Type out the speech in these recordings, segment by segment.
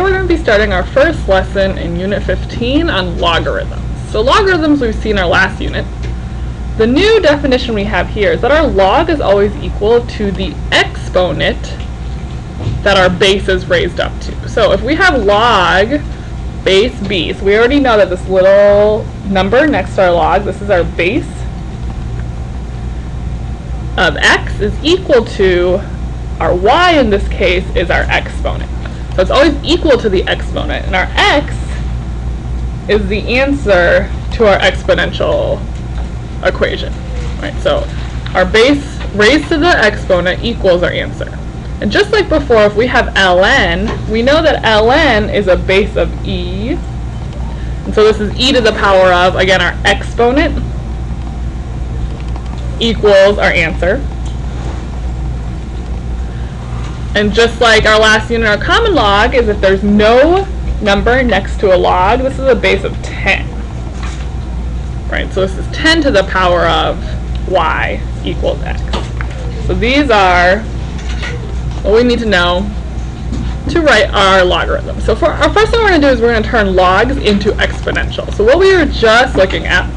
we're going to be starting our first lesson in Unit 15 on logarithms. So logarithms we've seen our last unit. The new definition we have here is that our log is always equal to the exponent that our base is raised up to. So if we have log base b, so we already know that this little number next to our log, this is our base of x, is equal to our y in this case is our exponent. So it's always equal to the exponent, and our x is the answer to our exponential equation. Right? So our base raised to the exponent equals our answer. And just like before, if we have ln, we know that ln is a base of e. And so this is e to the power of, again, our exponent equals our answer. And just like our last unit, our common log is if there's no number next to a log, this is a base of 10. Right, so this is 10 to the power of y equals x. So these are what we need to know to write our logarithm. So for our first thing we're going to do is we're going to turn logs into exponential. So what we were just looking at,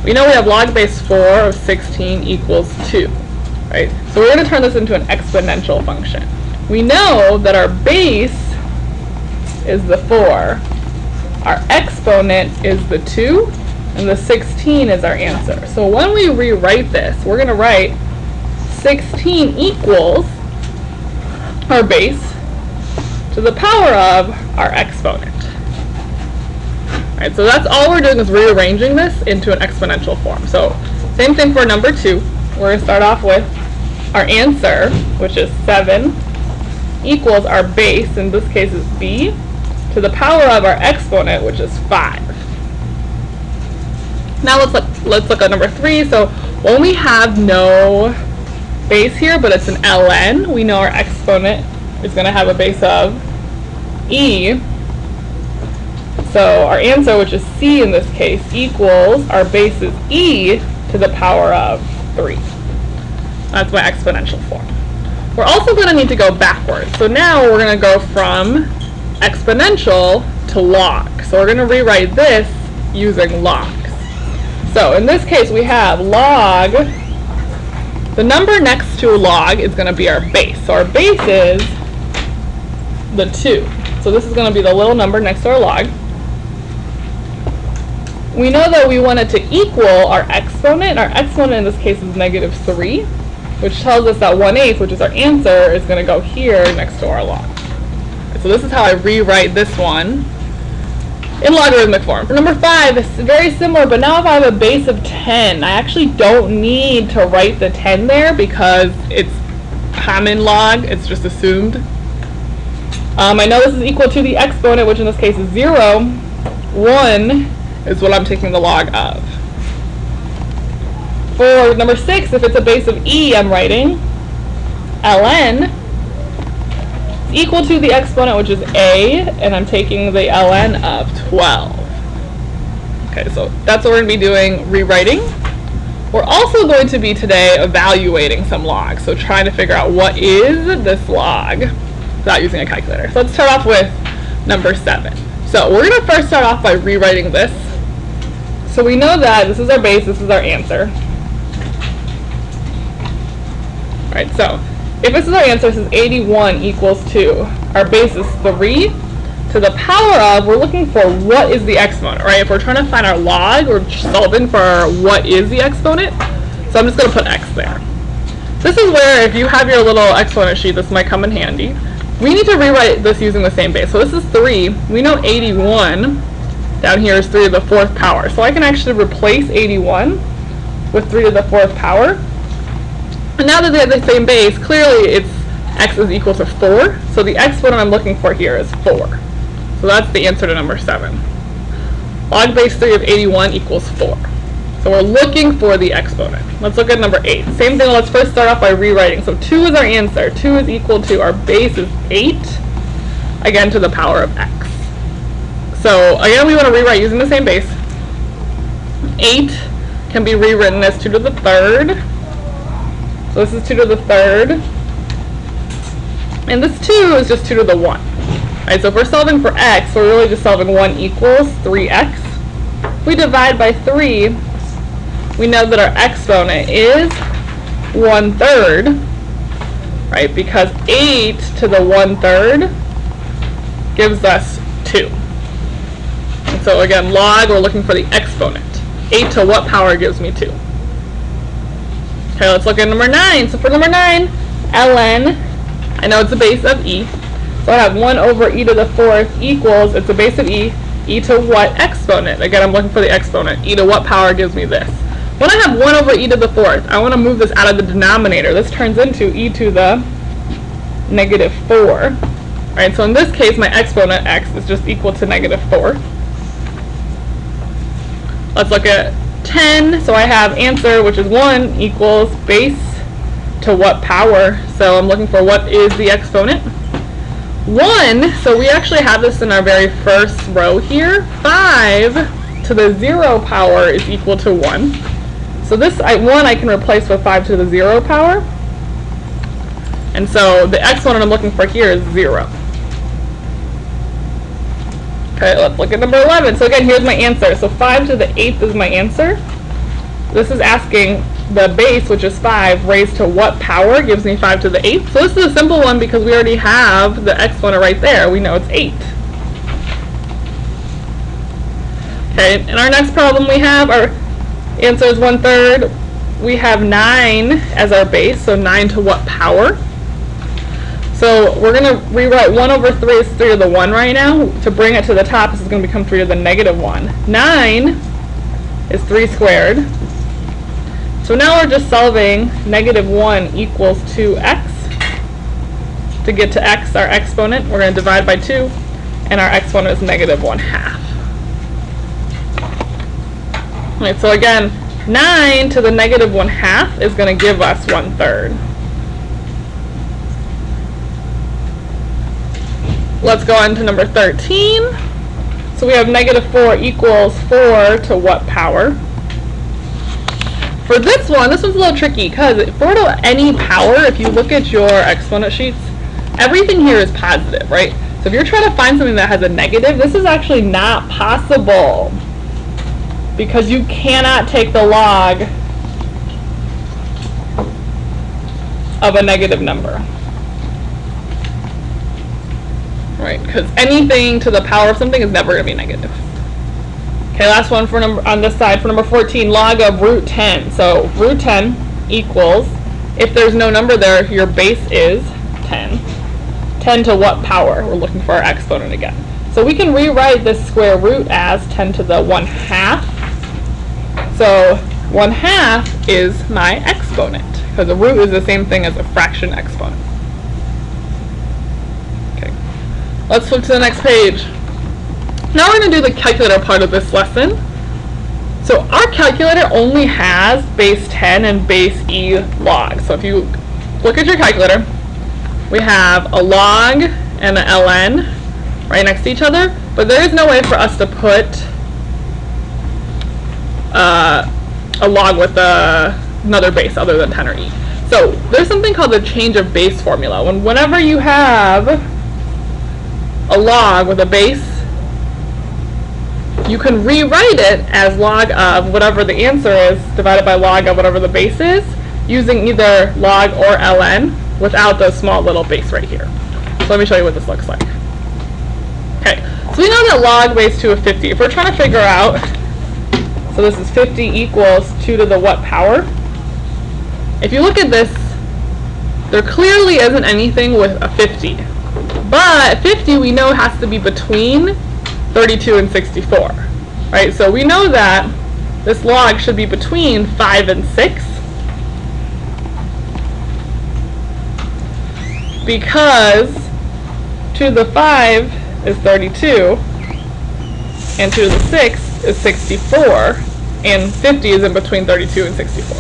we know we have log base 4 of 16 equals 2. Right? So we're going to turn this into an exponential function. We know that our base is the 4, our exponent is the 2, and the 16 is our answer. So when we rewrite this, we're going to write 16 equals our base to the power of our exponent. Right, so that's all we're doing is rearranging this into an exponential form. So same thing for number 2. We're going to start off with our answer, which is 7, equals our base, in this case is b, to the power of our exponent, which is 5. Now let's look at number 3. So when we have no base here, but it's an ln, we know our exponent is going to have a base of e. So our answer, which is c in this case, equals our base is e to the power of 3. That's my exponential form. We're also going to need to go backwards. So now we're going to go from exponential to log. So we're going to rewrite this using logs. So in this case we have log, the number next to a log is going to be our base. So our base is the 2. So this is going to be the little number next to our log. We know that we want it to equal our exponent. Our exponent in this case is negative 3. Which tells us that 1/8, which is our answer, is going to go here next to our log. So this is how I rewrite this one in logarithmic form. For number 5, it's very similar, but now if I have a base of 10, I actually don't need to write the 10 there because it's common log, it's just assumed. I know this is equal to the exponent, which in this case is 0. 1 is what I'm taking the log of. For number 6, if it's a base of e, I'm writing ln is equal to the exponent, which is a, and I'm taking the ln of 12. Okay, so that's what we're going to be doing, rewriting. We're also going to be today evaluating some logs, so trying to figure out what is this log without using a calculator. So let's start off with number 7. So we're going to first start off by rewriting this. So we know that this is our base, this is our answer. Right, so if this is our answer, this is 81 equals 2. Our base is 3 to the power of, we're looking for what is the exponent, right? If we're trying to find our log, we're solving for what is the exponent. So I'm just going to put x there. This is where, if you have your little exponent sheet, this might come in handy. We need to rewrite this using the same base. So this is 3. We know 81 down here is 3 to the 4th power. So I can actually replace 81 with 3 to the 4th power. And now that they have the same base, clearly it's x is equal to 4. So the exponent I'm looking for here is 4. So that's the answer to number 7. Log base 3 of 81 equals 4. So we're looking for the exponent. Let's look at number 8. Same thing, let's first start off by rewriting. So 2 is our answer. 2 is equal to, our base is 8, again to the power of x. So again, we want to rewrite using the same base. 8 can be rewritten as 2 to the 3rd. So this is 2 to the 3rd. And this 2 is just 2 to the 1. Right, so if we're solving for x, we're really just solving 1 equals 3x. If we divide by 3, we know that our exponent is 1/3, right? Because 8 to the 1/3 gives us 2. And so again, log, we're looking for the exponent. 8 to what power gives me 2? Okay, let's look at number 9. So for number 9, ln, I know it's a base of e. So I have 1 over e to the 4th equals, it's a base of e to what exponent? Again, I'm looking for the exponent. E to what power gives me this? When I have 1 over e to the 4th, I want to move this out of the denominator. This turns into e to the -4. Right, so in this case, my exponent, x, is just equal to -4. Let's look at 10. So I have answer, which is 1, equals base to what power? So I'm looking for what is the exponent. 1, so we actually have this in our very first row here. 5 to the 0 power is equal to 1. So this 1 I can replace with 5 to the 0 power. And so the exponent I'm looking for here is 0. Okay, let's look at number 11. So again, here's my answer. So 5 to the 8th is my answer. This is asking the base, which is 5, raised to what power gives me 5 to the 8th. So this is a simple one because we already have the exponent right there. We know it's 8. Okay, in our next problem we have our answer is 1/3. We have 9 as our base, so 9 to what power? So we're going to rewrite 1 over 3 is 3 to the 1 right now. To bring it to the top, this is going to become 3 to the -1. 9 is 3 squared. So now we're just solving -1 equals 2x. To get to x, our exponent, we're going to divide by 2, and our exponent is -1/2. Alright, so again, 9 to the -1/2 is going to give us 1/3. Let's go on to number 13. So we have -4 equals 4 to what power? For this one's a little tricky because 4 to any power, if you look at your exponent sheets, everything here is positive, right? So if you're trying to find something that has a negative, this is actually not possible because you cannot take the log of a negative number. Right, because anything to the power of something is never going to be negative. Okay, last one for on this side for number 14, log of root 10. So root 10 equals, if there's no number there, your base is 10. 10 to what power? We're looking for our exponent again. So we can rewrite this square root as 10 to the 1/2. So 1/2 is my exponent, because a root is the same thing as a fraction exponent. Okay, let's flip to the next page. Now we're going to do the calculator part of this lesson. So our calculator only has base 10 and base e log. So if you look at your calculator, we have a log and an ln right next to each other, but there is no way for us to put a log with another base other than 10 or e. So there's something called the change of base formula. Whenever you have a log with a base, you can rewrite it as log of whatever the answer is divided by log of whatever the base is, using either log or ln without the small little base right here. So let me show you what this looks like. Okay, so we know that log base 2 of 50. If we're trying to figure out, so this is 50 equals 2 to the what power? If you look at this, there clearly isn't anything with a 50. But 50 we know has to be between 32 and 64, right? So we know that this log should be between 5 and 6 because 2 to the 5 is 32 and 2 to the 6 is 64 and 50 is in between 32 and 64.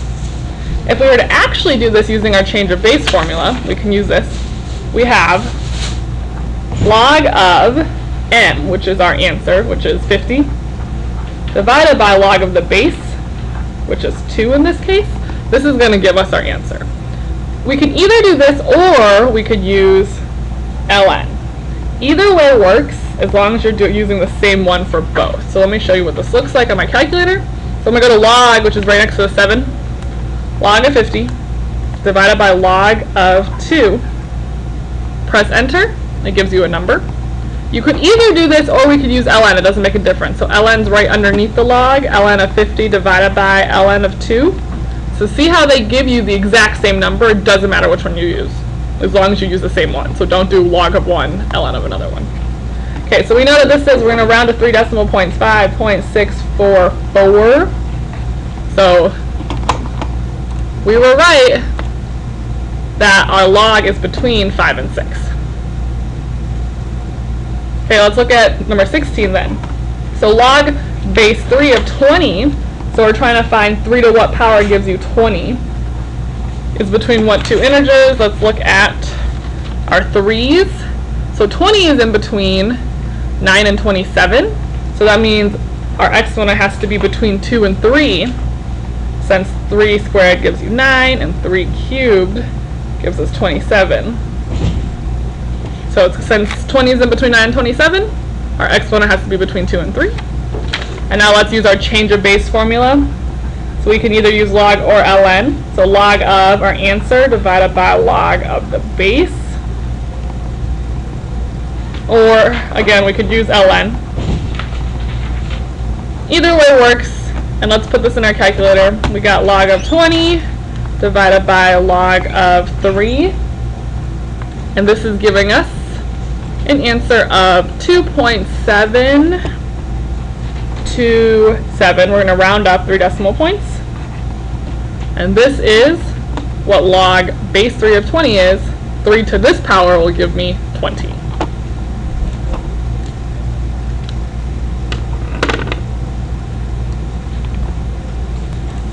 If we were to actually do this using our change of base formula, we can use this. We have log of m, which is our answer, which is 50, divided by log of the base, which is 2 in this case. This is going to give us our answer. We can either do this or we could use ln. Either way works as long as you're using the same one for both. So let me show you what this looks like on my calculator. So I'm going to go to log, which is right next to the 7. Log of 50 divided by log of 2. Press enter. It gives you a number. You could either do this or we could use ln. It doesn't make a difference. So ln's right underneath the log. Ln of 50 divided by ln of 2. So see how they give you the exact same number? It doesn't matter which one you use, as long as you use the same one. So don't do log of one, ln of another one. Okay, so we know that this is, we're going to round to 3 decimal points, 5.644. So we were right that our log is between 5 and 6. Okay, let's look at number 16 then. So log base 3 of 20, so we're trying to find 3 to what power gives you 20, is between what two integers? Let's look at our 3's. So 20 is in between 9 and 27, so that means our exponent has to be between 2 and 3, since 3 squared gives you 9 and 3 cubed gives us 27. So since 20 is in between 9 and 27, our exponent has to be between 2 and 3. And now let's use our change of base formula. So we can either use log or ln. So log of our answer divided by log of the base. Or, again, we could use ln. Either way works. And let's put this in our calculator. We got log of 20 divided by log of 3. And this is giving us an answer of 2.727. We're going to round up 3 decimal points. And this is what log base 3 of 20 is. 3 to this power will give me 20.